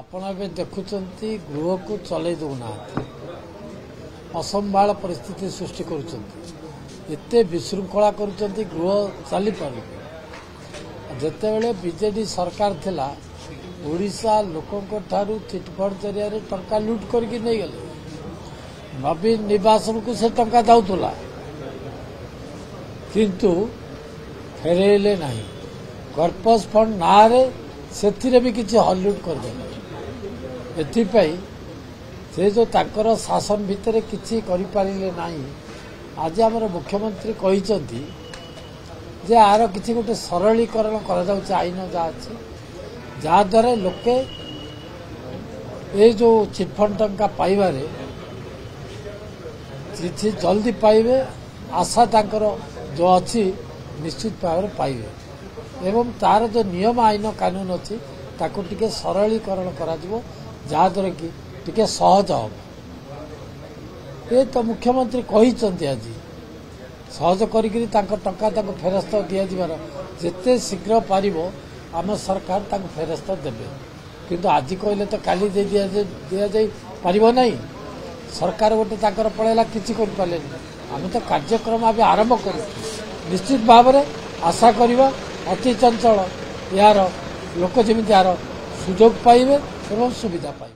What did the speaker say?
आपण ए देखुंत गृह को चल दौना असंभाल परिस्थिति सृष्टि करते विशृंखला कर गृह चली पार जितेबले बीजेडी सरकार थिला ओडिशा लोकों ठारू चिटफंड जरिया टंका लुट करके नहीं गले नवीन निवासन को से टंका दाउतला किंतु फेरेले नहीं कर्पस फंड नारे से भी किसी हलुट करदेले एथिपाई से जो ताकर शासन भितर किसी करिपारिले नहीं आज आमर मुख्यमंत्री कहिसंती जे आर किसी गोटे सरलीकरण करा जाउछि आईन जा अछि जहा द्वारा लोके ए जो चिटफंड टंका पाइबारे किसी जल्दी पाइबे आशा तांकर जो अच्छी निश्चित भाव पाइबे एवं तार जो नियम आईन कानून अच्छी ताको टिके सरलीकरण करा जिवो जहा द्वारा कि टिके सहज हम ये तो मुख्यमंत्री कहिसंती आज सहज करिकरी तांको टंका तांको फेरस्त दिया जिबार जेते शीघ्र पारिबो आम सरकार तांको फेरस्त देबे किंतु आज कहले तो काली दे दिया जाई पारिबो नहीं सरकार गोटे तांकर पळेला किछि कर पालेनी आम तो कार्यक्रम आबे आरंभ करू निश्चित भाव में आशा करवा अति चंचल यार लोक जमी यार सुजोग पाइबे एवं सुविधा पाइबे।